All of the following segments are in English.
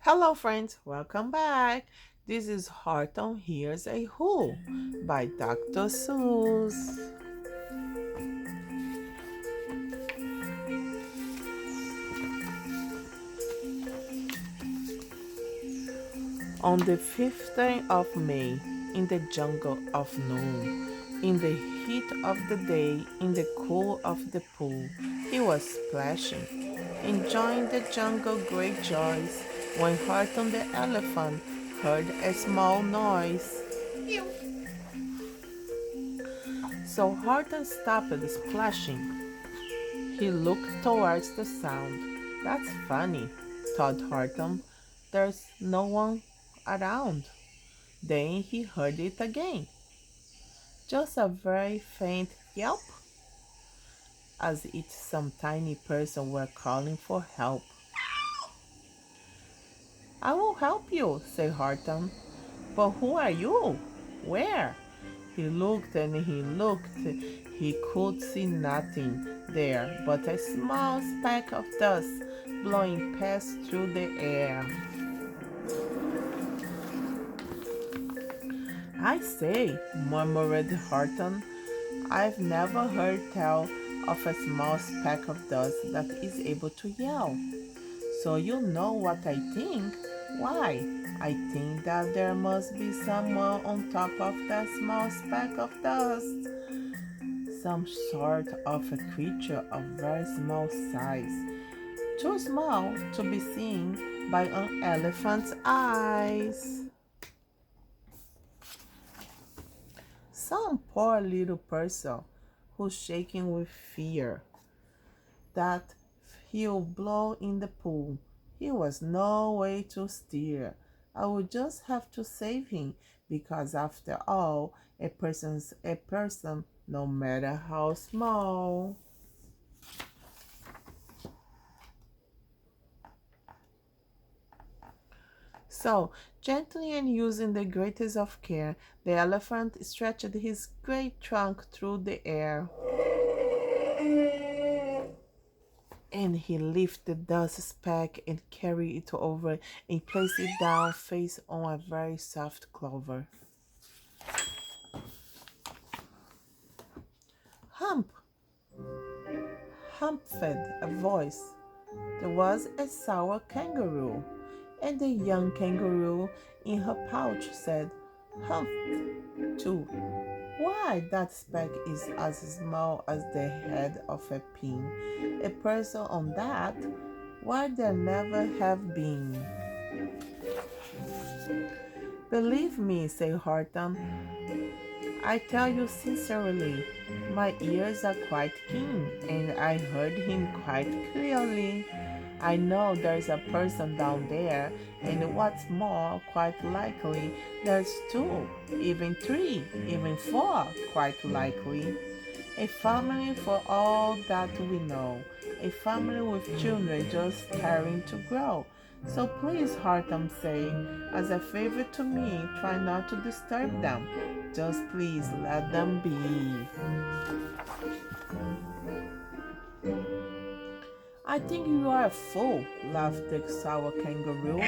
Hello, friends, welcome back. This is Horton Hears a Who by Dr. Seuss. On the 15th of May, in the jungle of noon, in the heat of the day, in the cool of the pool, he was splashing, enjoying the jungle great joys, when Horton the elephant heard a small noise. So Horton stopped splashing. He looked towards the sound. That's funny, thought Horton. There's no one around. Then he heard it again. Just a very faint yelp, as if some tiny person were calling for help. I will help you, said Horton. But who are you? Where? He looked and he looked. He could see nothing there but a small speck of dust blowing past through the air. I say, murmured Horton, I've never heard tell of a small speck of dust that is able to yell. So you know what I think? Why? I think that there must be someone on top of that small speck of dust. Some sort of a creature of very small size, too small to be seen by an elephant's eyes. Some poor little person who's shaking with fear that he'll blow in the pool. He was no way to steer. I would just have to save him because after all, a person's a person no matter how small. So, gently and using the greatest of care, the elephant stretched his great trunk through the air. And he lifted the dust speck and carried it over and placed it down face on a very soft clover. Hump! Humphed a voice. There was a sour kangaroo, and the young kangaroo in her pouch said, Humph, too. Why, that speck is as small as the head of a pin. A person on that, why there never have been. Believe me, said Horton, I tell you sincerely, my ears are quite keen, and I heard him quite clearly. I know there's a person down there, and what's more, quite likely, there's two, even three, even four, quite likely. A family for all that we know, a family with children just starting to grow. So please, Hartham say, as a favor to me, try not to disturb them. Just please let them be. I think you are a fool, laughed the sour kangaroo.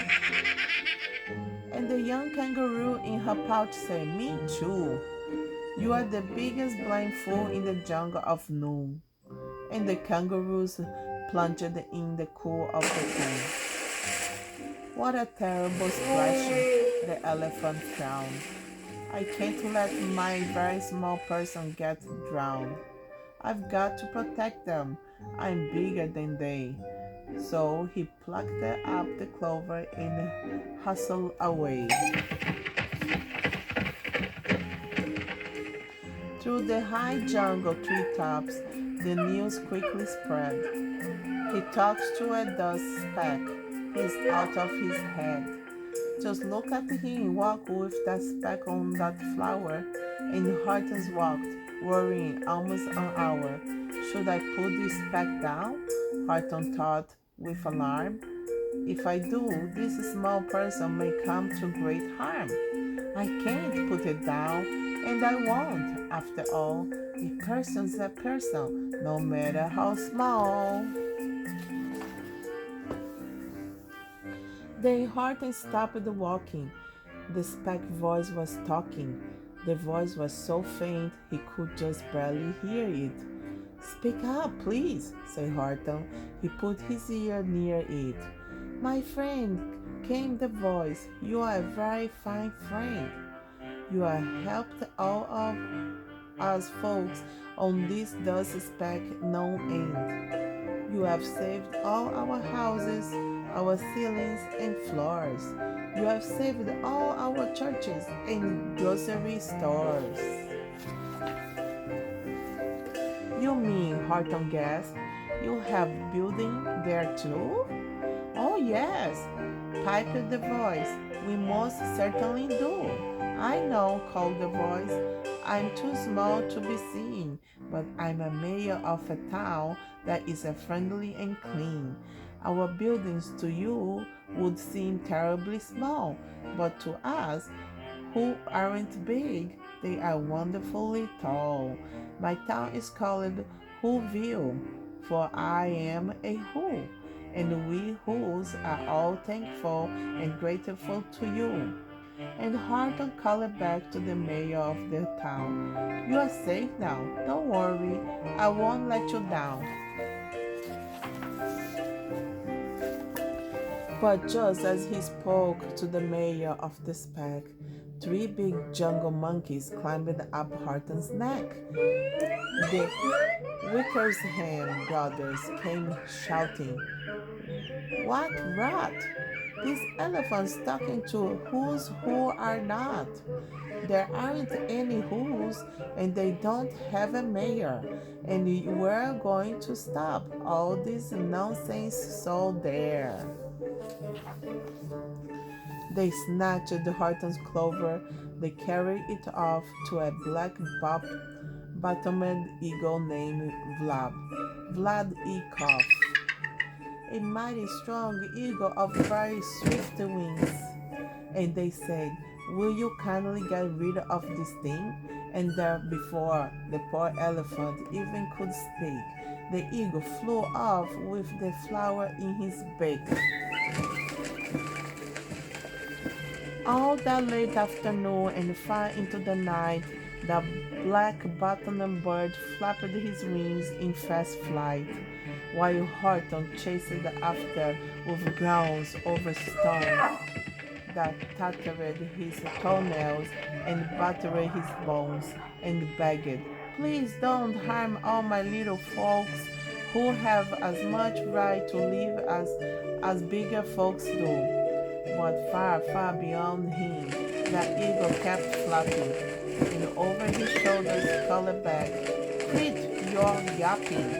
And the young kangaroo in her pouch said, Me too. You are the biggest blind fool in the jungle of noon. And the kangaroos plunged in the cool of the pool. What a terrible splashing, the elephant frowned. I can't let my very small person get drowned. I've got to protect them. I'm bigger than they. So he plucked up the clover and hustled away. Through the high jungle treetops, the news quickly spread. He talks to a dust speck. He's out of his head. Just look at him walk with that speck on that flower. And Hortense walked, worrying almost an hour. Should I put this speck down? Horton thought with alarm. If I do, this small person may come to great harm. I can't put it down, and I won't. After all, a person's a person, no matter how small. Then Horton stopped walking. The speck voice was talking. The voice was so faint he could just barely hear it. Speak up, please, said Horton. He put his ear near it. My friend, came the voice, you are a very fine friend. You have helped all of us folks on this dust speck no end. You have saved all our houses, our ceilings and floors. You have saved all our churches and grocery stores. You mean, Horton gasped, you have building there too? Oh yes, piped the voice. We most certainly do. I know, called the voice. I'm too small to be seen, but I'm a mayor of a town that is friendly and clean. Our buildings to you would seem terribly small, but to us, who aren't big, they are wonderfully tall. My town is called Whoville, for I am a Who, and we Whos are all thankful and grateful to you. And Horton called back to the mayor of the town. You are safe now. Don't worry. I won't let you down. But just as he spoke to the mayor of the speck, three big jungle monkeys climbed up Horton's neck. The Wickersham brothers came shouting, What rot! These elephants talking to who's who are not. There aren't any who's, and they don't have a mayor. And we're going to stop all this nonsense, so there. They snatched Horton's clover. They carried it off to a black bottomed eagle named Vlad Ikov, a mighty strong eagle of very swift wings. And they said, Will you kindly get rid of this thing? And there, before the poor elephant even could speak, the eagle flew off with the flower in his beak. All that late afternoon and far into the night, the black-bottomed bird flapped his wings in fast flight, while Horton chased after with growls over stones that tattered his toenails and battered his bones, and begged, Please don't harm all my little folks who have as much right to live as bigger folks do. But far, far beyond him, the eagle kept flapping, and over his shoulders called back, Quit your yapping.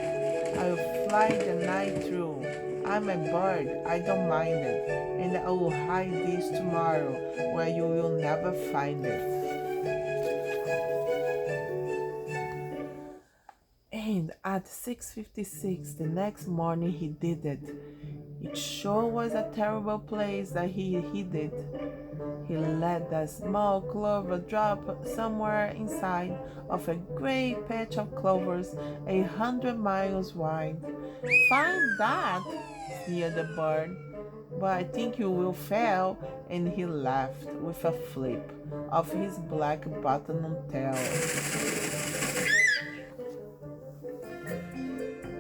I'll fly the night through. I'm a bird, I don't mind it, and I will hide this tomorrow where you will never find it. And at 6:56 the next morning he did it. It sure was a terrible place that he hid it. He let that small clover drop somewhere inside of a great patch of clovers 100 miles wide. Find that, sneered the bird, but I think you will fail, and he laughed with a flip of his black button tail.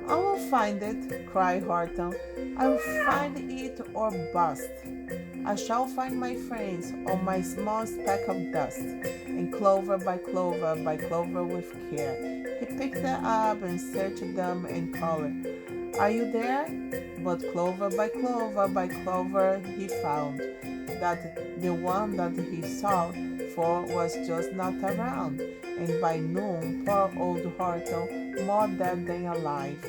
I will find it, cried Horton. I will find it or bust. I shall find my friends on my small speck of dust, and clover by clover with care. He picked them up and searched them and called, Are you there? But clover by clover he found that the one that he sought for was just not around, and by noon poor old Horton, more dead than alive,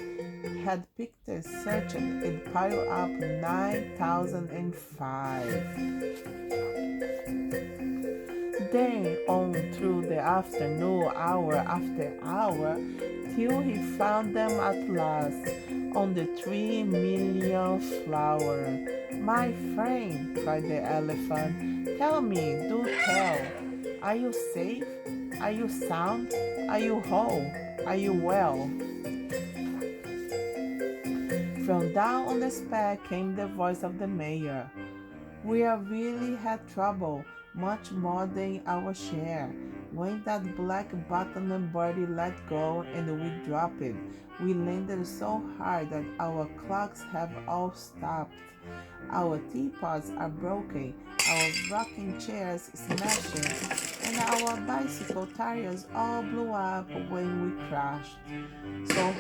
had picked, searched, and piled up 9,005. Then on through the afternoon, hour after hour, till he found them at last on the 3 millionth flower. My friend, cried the elephant, tell me, do tell, are you safe? Are you sound? Are you whole? Are you well? From down on the speck came the voice of the mayor. We have really had trouble, much more than our share. When that black button birdie let go and we dropped it, we landed so hard that our clocks have all stopped. Our teapots are broken, our rocking chairs smashing, and our bicycle tires all blew up when we crashed. So,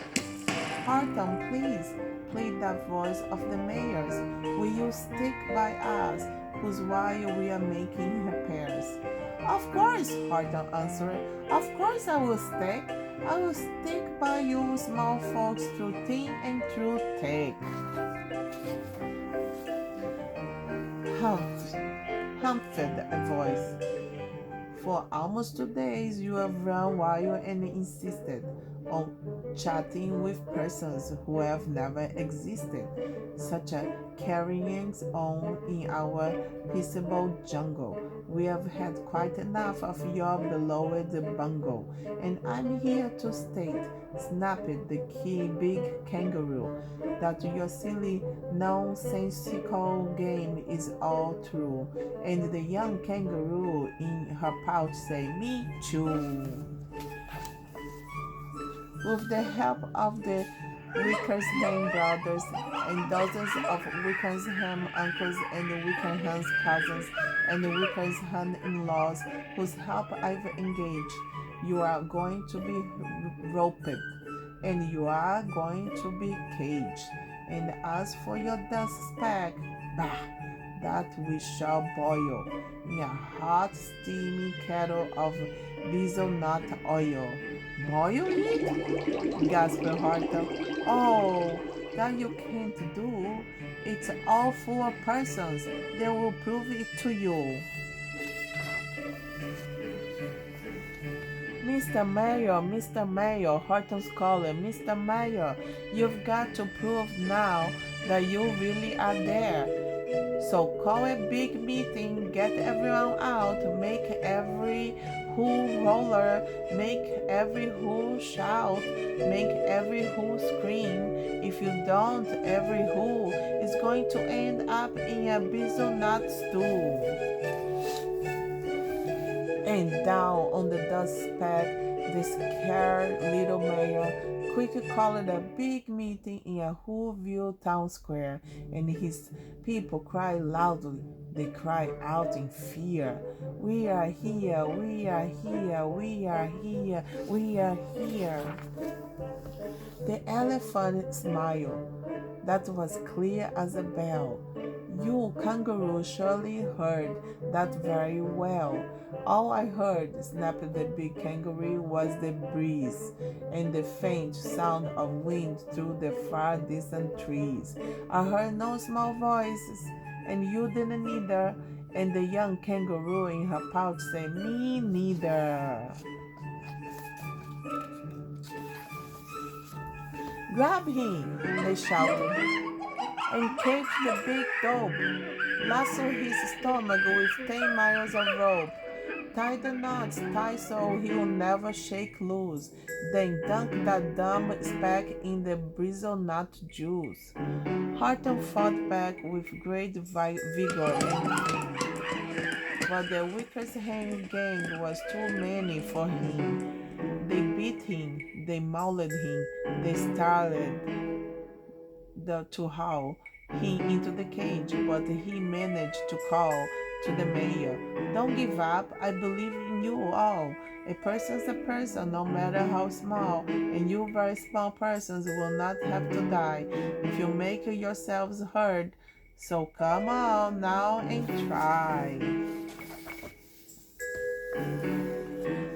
Horton, please, plead the voice of the mayor's. Will you stick by us, whose while we are making repairs? Of course, Horton answered. Of course I will stick. I will stick by you small folks through thin and through thick. Humphed a voice. For almost 2 days you have run wild and insisted on chatting with persons who have never existed, such as carryings on in our peaceable jungle. We have had quite enough of your beloved bungle, and I'm here to state, snapped the big kangaroo, that your silly, nonsensical game is all true. And the young kangaroo in her pouch said, "Me too." With the help of the Wickersham brothers and dozens of Wickersham uncles and Wickersham cousins and Wickersham in-laws whose help I've engaged, you are going to be roped, and you are going to be caged. And as for your dust speck, bah, that we shall boil in a hot steamy kettle of bezelnut oil. Boil it? Gasped Horton. Oh, that you can't do. It's all full of persons. They will prove it to you. Mr. Mayor, Horton's calling. Mr. Mayor, you've got to prove now that you really are there. So call a big meeting, get everyone out, make every who roller, make every who shout, make every who scream. If you don't, every who is going to end up in a bezelnut stew. And down on the dust speck, the scared little mayor quick called a big meeting in a Whoville town square, and his people cried loudly. They cried out in fear. We are here, we are here, we are here, we are here. The elephant smiled. That was clear as a bell. You, kangaroo, surely heard that very well. All I heard, snapped the big kangaroo, was the breeze and the faint sound of wind through the far distant trees. I heard no small voices, and you didn't either. And the young kangaroo in her pouch said, "Me neither." Grab him, they shouted, and catch the big dog. Lasso his stomach with 10 miles of rope. Tie the knots tight so he'll never shake loose. Then dunk that dumb speck in the bezelnut juice. Horton fought back with great vigor, but the Wickersham gang was too many for him. They beat him, they mauled him, they started to haul him into the cage, but he managed to call to the mayor, "Don't give up, I believe in you all. A person's a person, no matter how small, and you very small persons will not have to die if you make yourselves heard. So come on now and try."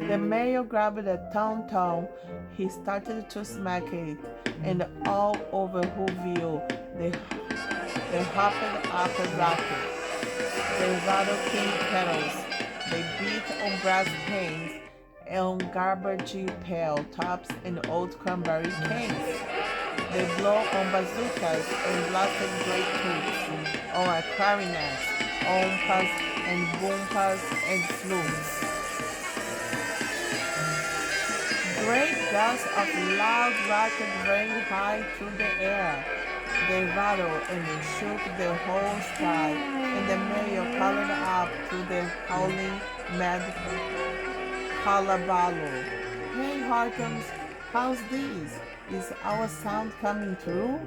The mayor grabbed a tom-tom. He started to smack it, and all over Whoville they hopped up a rocket. They rattled tin kettles. They beat on brass pans, on garbage pail tops and old cranberry canes. They blow on bazookas and blasted great tubes, on clarinets, ompas and boompas and flutes. Great gusts of loud rocket rang high through the air. they rattled and shook the whole sky, and the mayor colored up to the howling mad hullabaloo. Hey, Hortons, how's this? Is our sound coming through?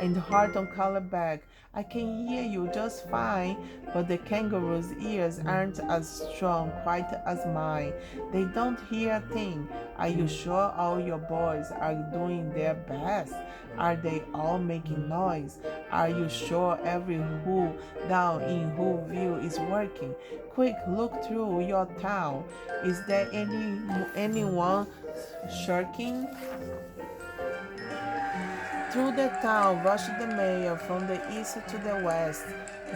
And Horton colored back, I can hear you just fine, but the kangaroo's ears aren't as strong quite as mine. They don't hear a thing. Are you sure all your boys are doing their best? Are they all making noise? Are you sure every who down in Whoville is working? Quick, look through your town. Is there anyone shirking? Through the town rushed the mayor from the east to the west,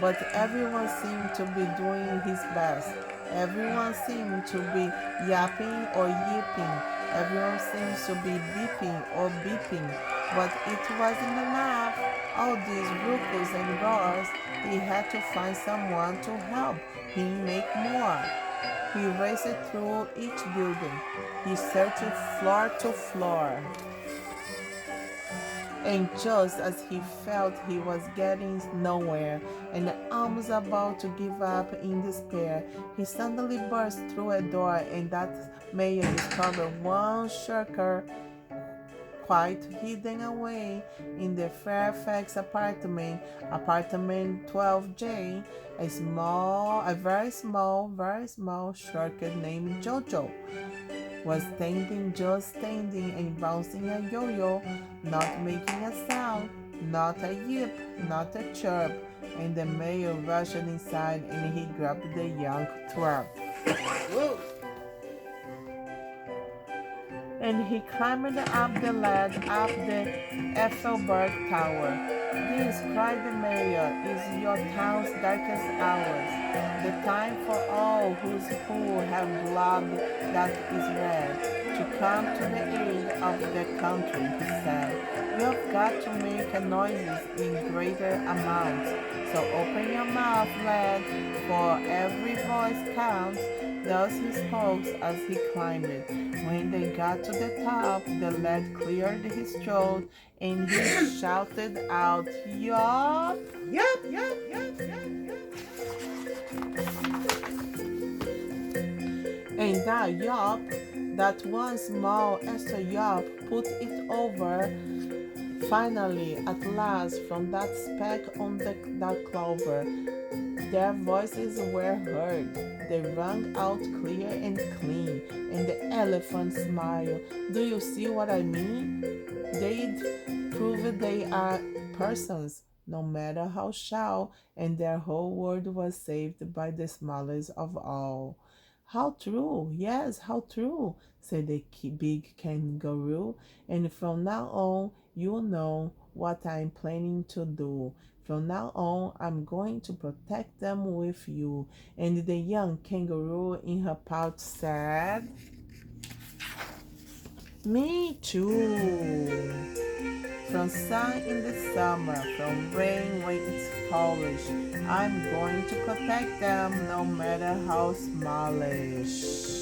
but everyone seemed to be doing his best. Everyone seemed to be yapping or yipping. Everyone seems to be beeping or beeping, but it wasn't enough. All these ruckus and roars, he had to find someone to help him make more. He raced through each building. He searched floor to floor. And just as he felt he was getting nowhere and almost about to give up in despair, he suddenly burst through a door, and that mayor discovered one shirker quite hidden away in the Fairfax apartment 12J, a very small shirker named Jojo was just standing and bouncing a yo-yo, not making a sound, not a yip, not a chirp, and the mayor rushed inside and he grabbed the young throat. Whoa. And he climbed up the ladder up the Ethelbert Tower. This, cried the mayor, is your town's darkest hours, the time for all who have blood that is red, to come to the aid of the country, he said. You've got to make noises in greater amounts, so open your mouth, lad, for every voice counts. Thus he spoke as he climbed it. When they got to the top, the lad cleared his throat and he shouted out, Yup! Yup, yup, yup, yup, yup. And that yup, that one small extra yup, put it over. Finally, at last, from that speck on that clover, their voices were heard. They rang out clear and clean, and the elephant smiled. Do you see what I mean? They'd prove they are persons, no matter how shall, and their whole world was saved by the smallest of all. How true, yes, how true, said the big kangaroo. And from now on, you know what I'm planning to do. From now on, I'm going to protect them with you. And the young kangaroo in her pouch said, Me too. From sun in the summer, from rain when it's fallish, I'm going to protect them no matter how smallish.